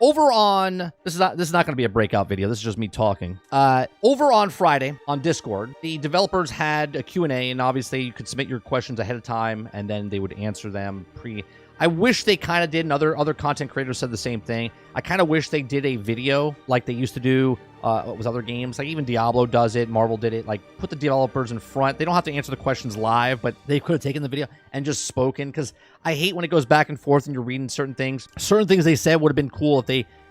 over on this is not going to be a breakout video. This is just me talking. Over on Friday on Discord, the developers had a Q&A, and obviously you could submit your questions ahead of time, and then they would answer them I wish they kind of did, and other content creators said the same thing. I kind of wish they did a video like they used to do with other games. Like even Diablo does it, Marvel did it. Like put the developers in front. They don't have to answer the questions live, but they could have taken the video and just spoken, because I hate when it goes back and forth and you're reading certain things. Certain things they said would have been cool if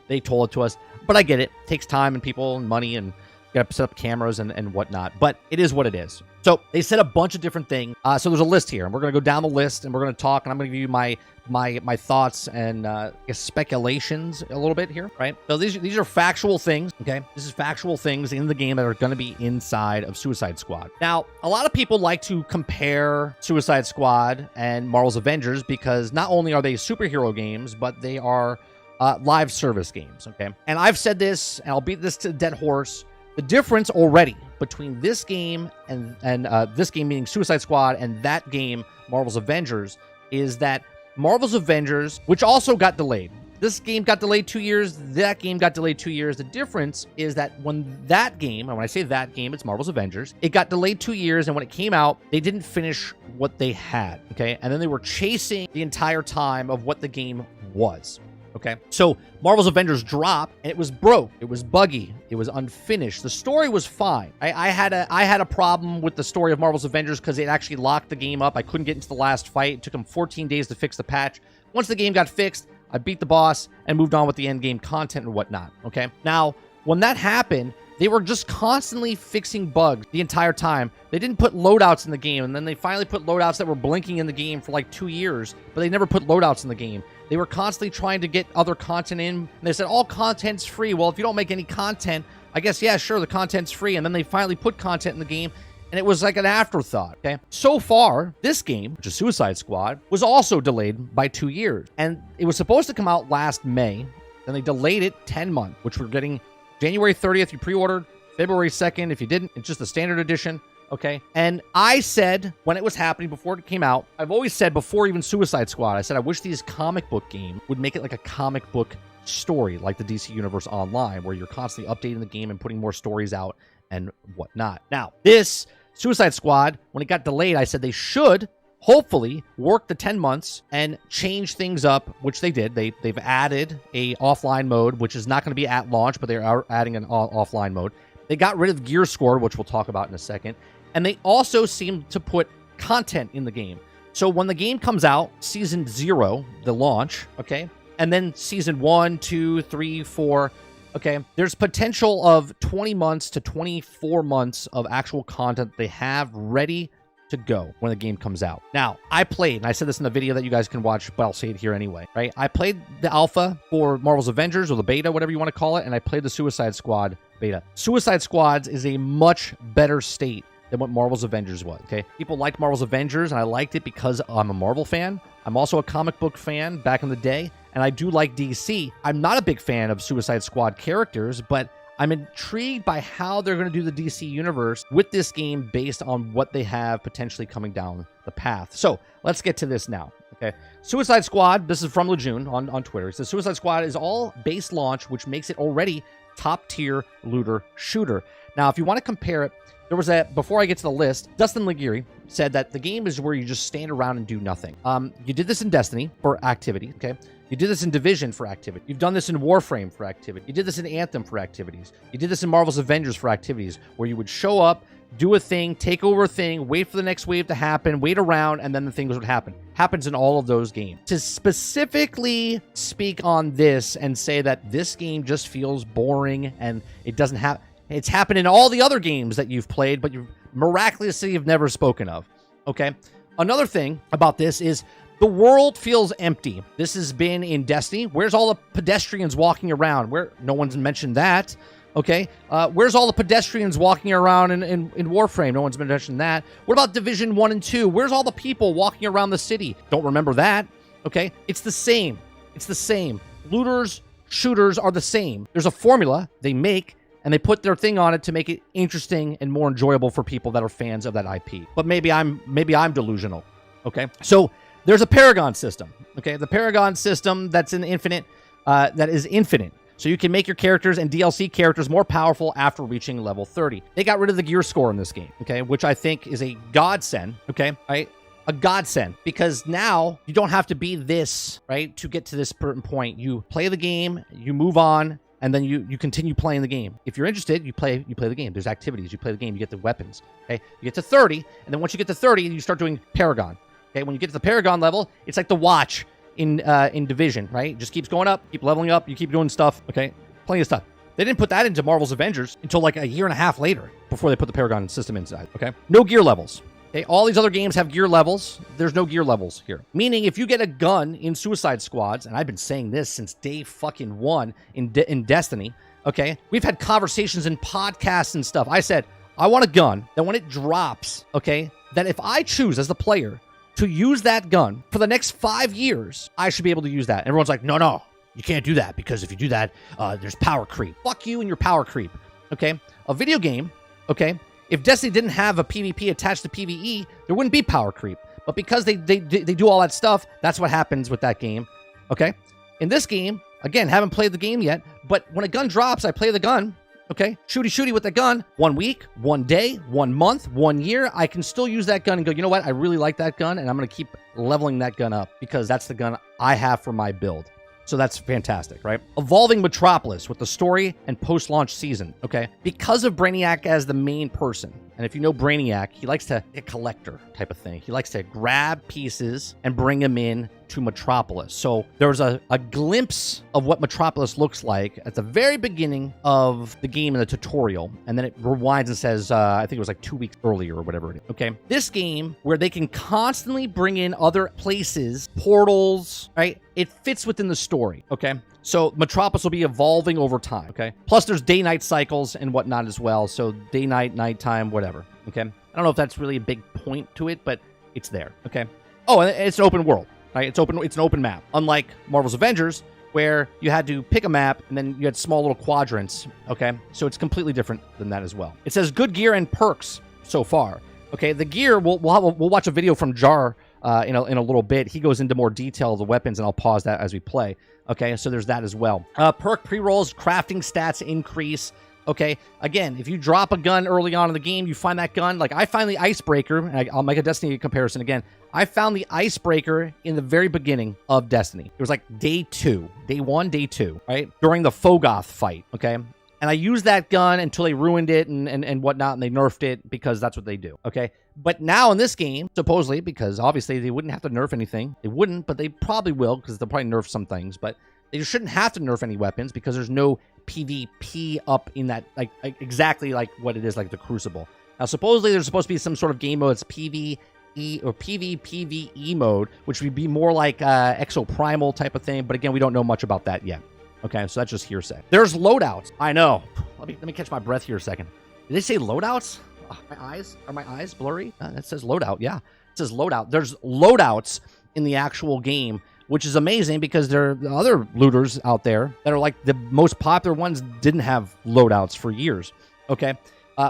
they told it to us. But I get it. It takes time and people and money, and you got to set up cameras and whatnot. But it is what it is. So they said a bunch of different things. So there's a list here, and we're going to go down the list, and we're going to talk, and I'm going to give you my thoughts and speculations a little bit here, right? So these are factual things, okay? This is factual things in the game that are going to be inside of Suicide Squad. Now, a lot of people like to compare Suicide Squad and Marvel's Avengers because not only are they superhero games, but they are live service games, okay? And I've said this, and I'll beat this to a dead horse. The difference already between this game and this game, meaning Suicide Squad, and that game, Marvel's Avengers, is that Marvel's Avengers, which also got delayed. This game got delayed 2 years. That game got delayed 2 years. The difference is that when that game, and when I say that game, it's Marvel's Avengers, it got delayed 2 years, and when it came out, they didn't finish what they had, okay? And then they were chasing the entire time of what the game was. Okay, so Marvel's Avengers dropped, and it was broke. It was buggy. It was unfinished. The story was fine. I had a problem with the story of Marvel's Avengers because it actually locked the game up. I couldn't get into the last fight. It took them 14 days to fix the patch. Once the game got fixed, I beat the boss and moved on with the end game content and whatnot. Okay, now when that happened, they were just constantly fixing bugs the entire time. They didn't put loadouts in the game, and then they finally put loadouts that were blinking in the game for like 2 years, but they never put loadouts in the game. They were constantly trying to get other content in, and they said, all content's free. Well, if you don't make any content, I guess, yeah, sure, the content's free. And then they finally put content in the game, and it was like an afterthought, okay? So far, this game, which is Suicide Squad, was also delayed by 2 years. And it was supposed to come out last May, and they delayed it 10 months, which we're getting January 30th, you pre-ordered, February 2nd, if you didn't, it's just the standard edition. Okay, and I said when it was happening, before it came out, I've always said before even Suicide Squad, I said I wish these comic book games would make it like a comic book story, like the DC Universe Online, where you're constantly updating the game and putting more stories out and whatnot. Now, this Suicide Squad, when it got delayed, I said they should hopefully work the 10 months and change things up, which they did. They've added a offline mode, which is not going to be at launch, but they are adding an offline mode. They got rid of gear score, which we'll talk about in a second. And they also seem to put content in the game. So when the game comes out, Season 0, the launch, okay, and then Season 1, 2, 3, 4, okay, there's potential of 20 months to 24 months of actual content they have ready to go when the game comes out. Now, I played, and I said this in the video that you guys can watch, but I'll say it here anyway, right? I played the alpha for Marvel's Avengers, or the beta, whatever you want to call it, and I played the Suicide Squad beta. Suicide Squad is a much better state than what Marvel's Avengers was, okay? People liked Marvel's Avengers, and I liked it because I'm a Marvel fan. I'm also a comic book fan back in the day, and I do like DC. I'm not a big fan of Suicide Squad characters, but I'm intrigued by how they're going to do the DC universe with this game based on what they have potentially coming down the path. So let's get to this now, okay? Suicide Squad, this is from Lejeune on Twitter. It says Suicide Squad is all base launch, which makes it already top-tier looter shooter. Now, if you want to compare it, there was before I get to the list, Dustin Liguri said that the game is where you just stand around and do nothing. You did this in Destiny for activity, okay? You did this in Division for activity. You've done this in Warframe for activity. You did this in Anthem for activities. You did this in Marvel's Avengers for activities, where you would show up, do a thing, take over a thing, wait for the next wave to happen, wait around, and then the things would happen. Happens in all of those games. To specifically speak on this and say that this game just feels boring and it doesn't have... It's happened in all the other games that you've played, but you miraculously have never spoken of, okay? Another thing about this is the world feels empty. This has been in Destiny. Where's all the pedestrians walking around? Where no one's mentioned that, okay? Where's all the pedestrians walking around in Warframe? No one's mentioned that. What about Division 1 and 2? Where's all the people walking around the city? Don't remember that, okay? It's the same. It's the same. Looters, shooters are the same. There's a formula they make, and they put their thing on it to make it interesting and more enjoyable for people that are fans of that IP. But maybe I'm delusional, okay? So there's a Paragon system, okay? The Paragon system that's in Infinite. that is infinite. So you can make your characters and DLC characters more powerful after reaching level 30. They got rid of the gear score in this game, okay, which I think is a godsend, okay, right? A godsend, because now you don't have to be this, right, to get to this certain point. You play the game, you move on, and then you continue playing the game. If you're interested, you play the game. There's activities. You play the game. You get the weapons. Okay, you get to 30, and then once you get to 30, you start doing Paragon. Okay, when you get to the Paragon level, it's like the watch in Division, right? It just keeps going up, keep leveling up, you keep doing stuff. Okay, plenty of stuff. They didn't put that into Marvel's Avengers until like a year and a half later before they put the Paragon system inside. Okay, no gear levels. Okay, all these other games have gear levels. There's no gear levels here. Meaning if you get a gun in Suicide Squads, and I've been saying this since day fucking one in Destiny, okay? We've had conversations in podcasts and stuff. I said, I want a gun that when it drops, okay, that if I choose as the player to use that gun for the next 5 years, I should be able to use that. And everyone's like, no, you can't do that because if you do that, there's power creep. Fuck you and your power creep, okay? A video game, okay? If Destiny didn't have a PvP attached to PvE, there wouldn't be power creep. But because they do all that stuff, that's what happens with that game, okay? In this game, again, haven't played the game yet, but when a gun drops, I play the gun, okay? Shooty with the gun. 1 week, 1 day, 1 month, 1 year, I can still use that gun and go, you know what? I really like that gun, and I'm going to keep leveling that gun up because that's the gun I have for my build. So that's fantastic, right? Evolving Metropolis with the story and post-launch season, okay? Because of Brainiac as the main person, and if you know Brainiac, he likes to a collector type of thing. He likes to grab pieces and bring them in to Metropolis. So there's a glimpse of what Metropolis looks like at the very beginning of the game in the tutorial, and then it rewinds and says, I think it was like 2 weeks earlier or whatever it is, okay? This game, where they can constantly bring in other places, portals, right? It fits within the story, okay? So Metropolis will be evolving over time, okay? Plus there's day-night cycles and whatnot as well. So day-night, nighttime, whatever, okay? I don't know if that's really a big point to it, but it's there, okay? Oh, and it's an open world, right? It's an open map. Unlike Marvel's Avengers, where you had to pick a map and then you had small little quadrants, okay? So it's completely different than that as well. It says good gear and perks so far, okay? The gear, we'll watch a video from Jar in a little bit. He goes into more detail of the weapons, and I'll pause that as we play. Okay, so there's that as well. Perk pre-rolls, crafting stats increase. Okay, again, if you drop a gun early on in the game, you find that gun. Like, I find the Icebreaker, and I'll make a Destiny comparison again. I found the Icebreaker in the very beginning of Destiny. It was like day 1, day 2, right? During the Fogoth fight, okay? And I used that gun until they ruined it and whatnot, and they nerfed it because that's what they do, okay? But now in this game, supposedly, because obviously they wouldn't have to nerf anything. They wouldn't, but they probably will because they'll probably nerf some things. But they shouldn't have to nerf any weapons because there's no PvP up in that, like exactly like what it is like the Crucible. Now, supposedly there's supposed to be some sort of game mode that's PvE or PvPvE mode, which would be more like Exoprimal type of thing. But again, we don't know much about that yet. Okay, so that's just hearsay. There's loadouts. I know. Let me catch my breath here a second. Did they say loadouts? Oh, are my eyes blurry? That says loadout. Yeah, it says loadout. There's loadouts in the actual game, which is amazing because there are other looters out there that are like the most popular ones didn't have loadouts for years. Okay,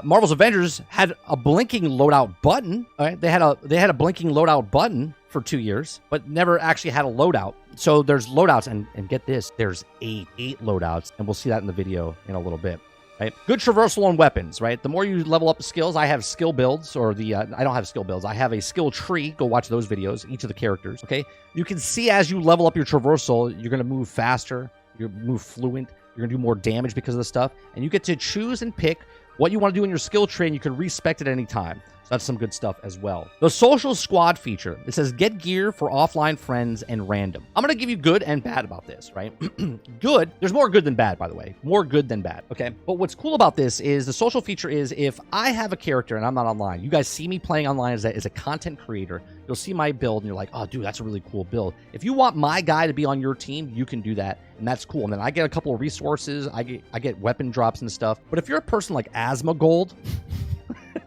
Marvel's Avengers had a blinking loadout button. All right, they had a blinking loadout button for 2 years, but never actually had a loadout. So there's loadouts, and get this, there's eight loadouts, and we'll see that in the video in a little bit. Right? Good traversal on weapons, right? The more you level up the skills, I have skill builds, or I don't have skill builds. I have a skill tree. Go watch those videos, each of the characters, okay? You can see as you level up your traversal, you're going to move faster, you're going to move fluent, you're going to do more damage because of the stuff, and you get to choose and pick what you want to do in your skill tree, and you can respec it at any time. So that's some good stuff as well. The social squad feature. It says get gear for offline friends and random. I'm going to give you good and bad about this, right? Good. There's more good than bad, by the way. More good than bad, okay? But what's cool about this is the social feature is if I have a character and I'm not online, you guys see me playing online as a content creator, you'll see my build and you're like, oh, dude, that's a really cool build. If you want my guy to be on your team, you can do that. And that's cool. And then I get a couple of resources. I get weapon drops and stuff. But if you're a person like Asma Gold...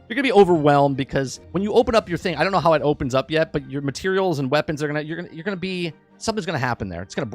You're going to be overwhelmed because when you open up your thing, I don't know how it opens up yet, but your materials and weapons are you're going to be, something's going to happen there. It's going to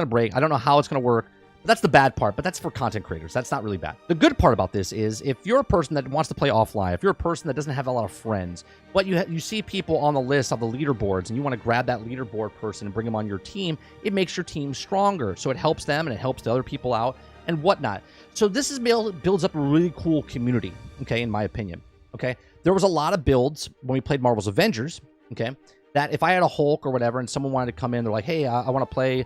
break. I don't know how it's going to work, That's the bad part, but that's for content creators. That's not really bad. The good part about this is if you're a person that wants to play offline, if you're a person that doesn't have a lot of friends, but you see people on the list of the leaderboards and you want to grab that leaderboard person and bring them on your team, it makes your team stronger. So it helps them and it helps the other people out and whatnot. So this builds up a really cool community, okay, in my opinion, okay? There was a lot of builds when we played Marvel's Avengers, okay, that if I had a Hulk or whatever and someone wanted to come in, they're like, hey, I want to play,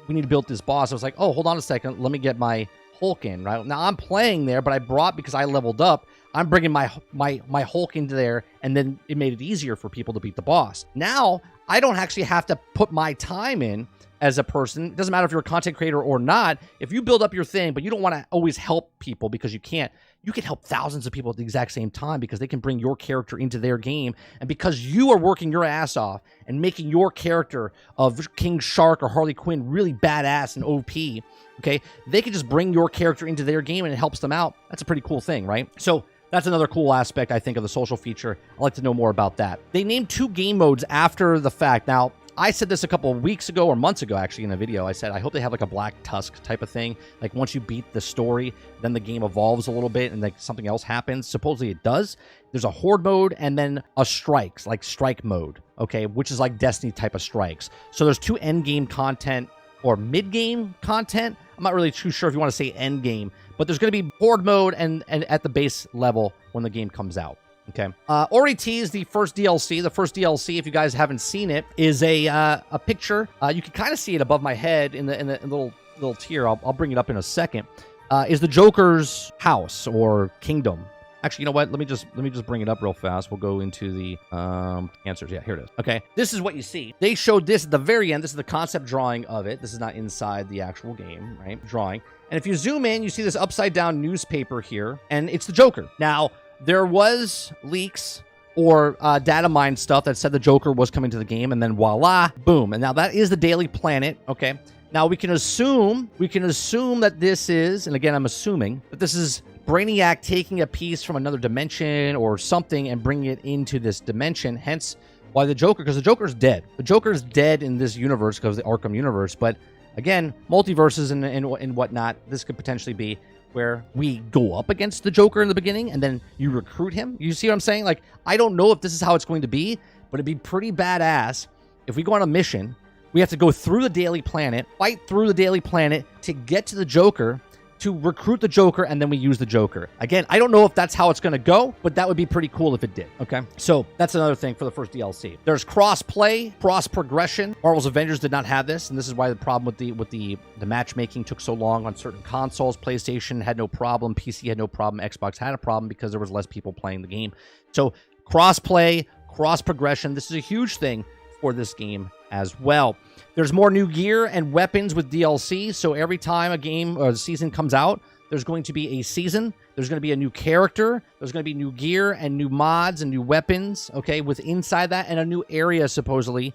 we need to build this boss. I was like, oh, hold on a second, let me get my Hulk in, right? Now I'm playing there, but I brought, because I leveled up, I'm bringing my Hulk into there, and then it made it easier for people to beat the boss. Now, I don't actually have to put my time in as a person. It doesn't matter if you're a content creator or not. If you build up your thing, but you don't want to always help people because you can't, you can help thousands of people at the exact same time because they can bring your character into their game. And because you are working your ass off and making your character of King Shark or Harley Quinn really badass and OP, okay, they can just bring your character into their game and it helps them out. That's a pretty cool thing, right? So that's another cool aspect, I think, of the social feature. I'd like to know more about that. They named 2 game modes after the fact. Now, I said this a couple of weeks ago or months ago, actually, in a video. I said, I hope they have like a Black Tusk type of thing. Like once you beat the story, then the game evolves a little bit and like something else happens. Supposedly it does. There's a Horde mode and then a strikes, like strike mode, okay, which is like Destiny type of strikes. So there's 2 end game content or mid game content. I'm not really too sure if you want to say end game, but there's going to be Horde mode and at the base level when the game comes out. Okay. Already teased the first DLC. The first DLC, if you guys haven't seen it, is a picture. You can kind of see it above my head in the little tier. I'll bring it up in a second. Is the Joker's house or kingdom? Actually, you know what? Let me just bring it up real fast. We'll go into the answers. Yeah, here it is. Okay. This is what you see. They showed this at the very end. This is the concept drawing of it. This is not inside the actual game, right? Drawing. And if you zoom in, you see this upside down newspaper here, and it's the Joker. Now, there was leaks or data mine stuff that said the Joker was coming to the game, and then voila, boom. And now that is the Daily Planet, okay? Now we can assume that this is, and again, I'm assuming that this is Brainiac taking a piece from another dimension or something and bringing it into this dimension, hence why the Joker, because the Joker's dead. The Joker's dead in this universe because of the Arkham universe, but again, multiverses and whatnot, this could potentially be where we go up against the Joker in the beginning and then you recruit him. You see what I'm saying? Like, I don't know if this is how it's going to be, but it'd be pretty badass if we go on a mission. We have to go through the Daily Planet, fight through the Daily Planet to get to the Joker, to recruit the Joker, and then we use the Joker. Again, I don't know if that's how it's going to go, but that would be pretty cool if it did, okay? So that's another thing for the first DLC. There's cross-play, cross-progression. Marvel's Avengers did not have this, and this is why the problem with the matchmaking took so long on certain consoles. PlayStation had no problem, PC had no problem, Xbox had a problem because there was less people playing the game. So cross-play, cross-progression, this is a huge thing for this game as well. There's more new gear and weapons with DLC, so every time a game or a season comes out, there's going to be a season, there's going to be a new character, there's going to be new gear and new mods and new weapons, okay, with inside that, and a new area, supposedly.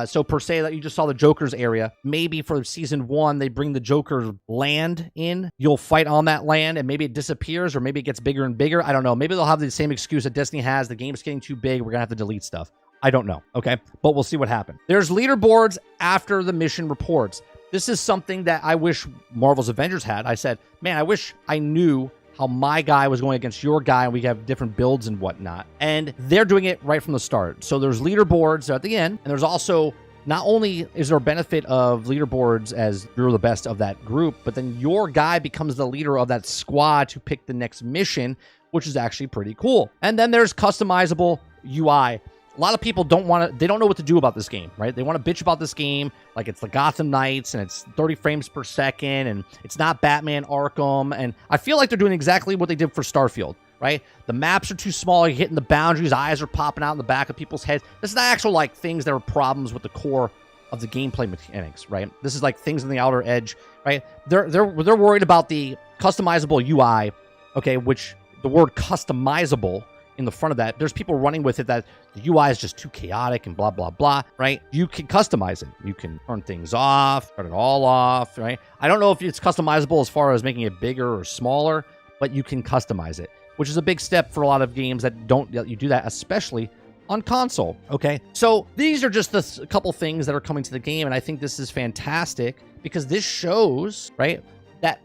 So per se, that you just saw the Joker's area. Maybe for season 1, they bring the Joker's land in. You'll fight on that land, and maybe it disappears, or maybe it gets bigger and bigger. I don't know. Maybe they'll have the same excuse that Destiny has. The game's getting too big. We're going to have to delete stuff. I don't know, okay? But we'll see what happens. There's leaderboards after the mission reports. This is something that I wish Marvel's Avengers had. I said, man, I wish I knew how my guy was going against your guy, and we have different builds and whatnot. And they're doing it right from the start. So there's leaderboards at the end, and there's also, not only is there a benefit of leaderboards as you're the best of that group, but then your guy becomes the leader of that squad to pick the next mission, which is actually pretty cool. And then there's customizable UI. A lot of people don't know what to do about this game, right? They want to bitch about this game like it's the Gotham Knights and it's 30 frames per second and it's not Batman Arkham. And I feel like they're doing exactly what they did for Starfield, right? The maps are too small. You're hitting the boundaries. Eyes are popping out in the back of people's heads. This is not actual like things that are problems with the core of the gameplay mechanics, right? This is like things on the outer edge, right? They're worried about the customizable UI, okay, which the word customizable in the front of that, there's people running with it that the UI is just too chaotic and blah, blah, blah, right? You can customize it. You can turn things off, turn it all off, right? I don't know if it's customizable as far as making it bigger or smaller, but you can customize it, which is a big step for a lot of games that don't let you do that, especially on console. Okay, so these are just a couple things that are coming to the game, and I think this is fantastic because this shows, right, that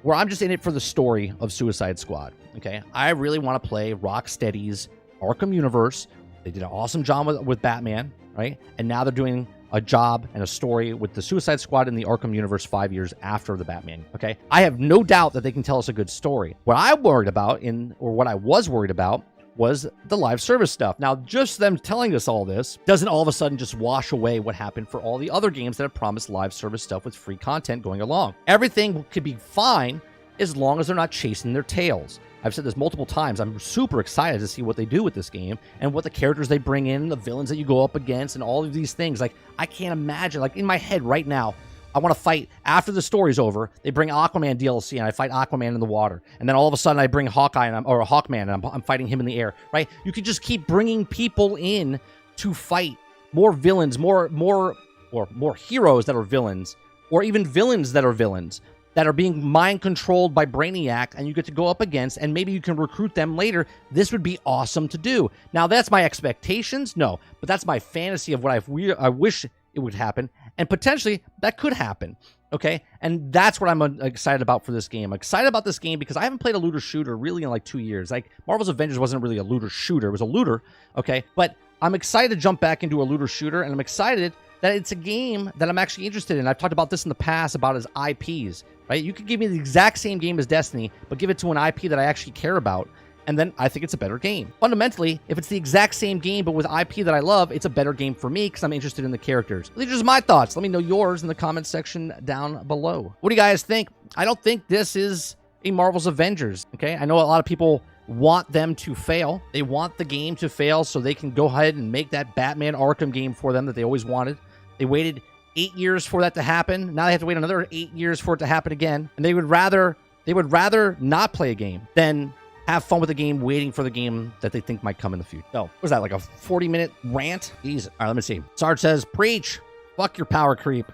where I'm just in it for the story of Suicide Squad. Okay, I really want to play Rocksteady's Arkham universe. They did an awesome job with Batman, right? And now they're doing a job and a story with the Suicide Squad in the Arkham universe 5 years after the Batman. Okay, I have no doubt that they can tell us a good story. What I'm worried about, what I was worried about, was the live service stuff. Now, just them telling us all this doesn't all of a sudden just wash away what happened for all the other games that have promised live service stuff with free content going along. Everything could be fine as long as they're not chasing their tails. I've said this multiple times. I'm super excited to see what they do with this game and what the characters they bring in, the villains that you go up against, and all of these things. Like, I can't imagine, like, in my head right now, I want to fight after the story's over. They bring Aquaman DLC and I fight Aquaman in the water. And then all of a sudden I bring Hawkeye or Hawkman and I'm fighting him in the air, right? You could just keep bringing people in to fight more villains, more heroes that are villains, or even villains that are villains, that are being mind-controlled by Brainiac, and you get to go up against, and maybe you can recruit them later. This would be awesome to do. Now, that's my expectations? No. But that's my fantasy of what I wish it would happen, and potentially that could happen, okay? And that's what I'm excited about for this game. I'm excited about this game because I haven't played a looter shooter really in like 2 years. Like, Marvel's Avengers wasn't really a looter shooter. It was a looter, okay? But I'm excited to jump back into a looter shooter, and I'm excited that it's a game that I'm actually interested in. I've talked about this in the past about his IPs, right? You could give me the exact same game as Destiny, but give it to an IP that I actually care about, and then I think it's a better game. Fundamentally, if it's the exact same game but with IP that I love, it's a better game for me because I'm interested in the characters. These are just my thoughts. Let me know yours in the comment section down below. What do you guys think? I don't think this is a Marvel's Avengers, okay? I know a lot of people want them to fail. They want the game to fail so they can go ahead and make that Batman Arkham game for them that they always wanted. They waited 8 years for that to happen. Now they have to wait another 8 years for it to happen again. And they would rather not play a game than have fun with the game, waiting for the game that they think might come in the future. So, what was that, like a 40-minute rant? Jeez. All right, let me see. Sarge says, preach. Fuck your power creep.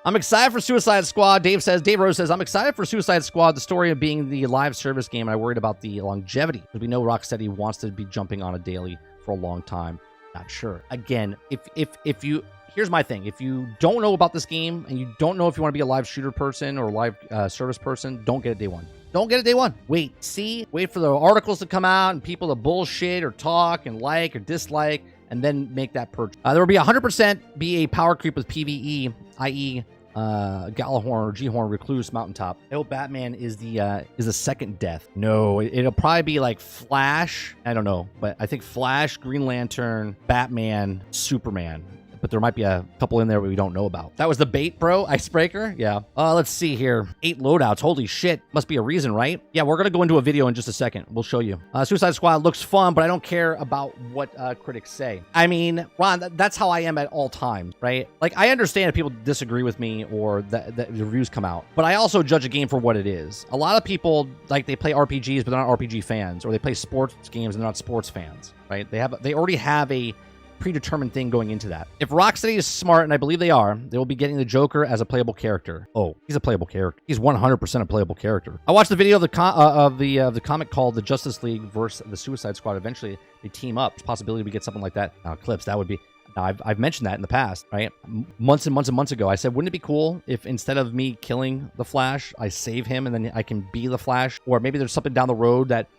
I'm excited for Suicide Squad. Dave Rose says, I'm excited for Suicide Squad, the story of being the live service game, and I'm worried about the longevity, because we know Rocksteady wants to be jumping on a daily for a long time. Not sure. Again, if you... Here's my thing. If you don't know about this game and you don't know if you want to be a live shooter person or a live service person, don't get it day one. Don't get it day one. Wait for the articles to come out and people to bullshit or talk and like or dislike, and then make that purchase. There will be 100% be a power creep with PvE, i.e. Galahorn or G-Horn Recluse Mountaintop. I hope Batman is the second death. No, it'll probably be like Flash. I don't know, but I think Flash, Green Lantern, Batman, Superman. But there might be a couple in there we don't know about. That was the bait, bro? Icebreaker? Yeah. Let's see here. 8 loadouts. Holy shit. Must be a reason, right? Yeah, we're going to go into a video in just a second. We'll show you. Suicide Squad looks fun, but I don't care about what critics say. I mean, Ron, that's how I am at all times, right? Like, I understand if people disagree with me or that the reviews come out, but I also judge a game for what it is. A lot of people, like, they play RPGs, but they're not RPG fans, or they play sports games and they're not sports fans, right? They already have a predetermined thing going into that. If Rocksteady is smart, and I believe they are, they will be getting the Joker as a playable character. Oh, he's a playable character. He's 100% a playable character. I watched the video of the comic called The Justice League versus the Suicide Squad. Eventually, they team up. There's a possibility we get something like that. Clips, that would be... I've mentioned that in the past, right? Months and months and months ago. I said, wouldn't it be cool if instead of me killing the Flash, I save him and then I can be the Flash? Or maybe there's something down the road that...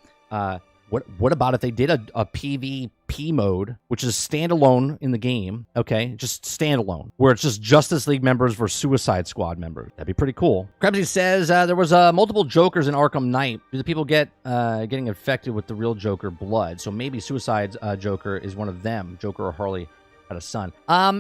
What about if they did a PvP mode, which is standalone in the game, okay? Just standalone, where it's just Justice League members versus Suicide Squad members. That'd be pretty cool. Krebsy says there was multiple Jokers in Arkham Knight. Do the people getting infected with the real Joker blood? So maybe Suicide's Joker is one of them. Joker or Harley had a son.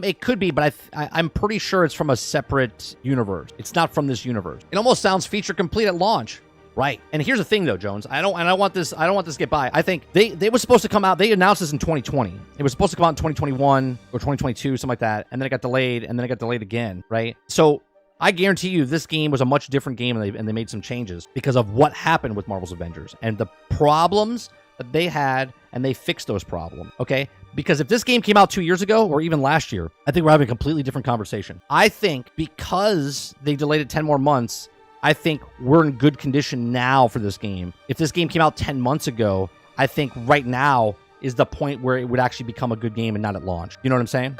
It could be, but I'm pretty sure it's from a separate universe. It's not from this universe. It almost sounds feature complete at launch. Right. And here's the thing though, Jones. I don't want this to get by. I think they were supposed to come out. They announced this in 2020. It was supposed to come out in 2021 or 2022, something like that. And then it got delayed, and then it got delayed again, right? So I guarantee you this game was a much different game, and they made some changes because of what happened with Marvel's Avengers and the problems that they had, and they fixed those problems, okay? Because if this game came out 2 years ago or even last year, I think we're having a completely different conversation. I think because they delayed it 10 more months, I think we're in good condition now for this game. If this game came out 10 months ago, I think right now is the point where it would actually become a good game and not at launch. You know what I'm saying?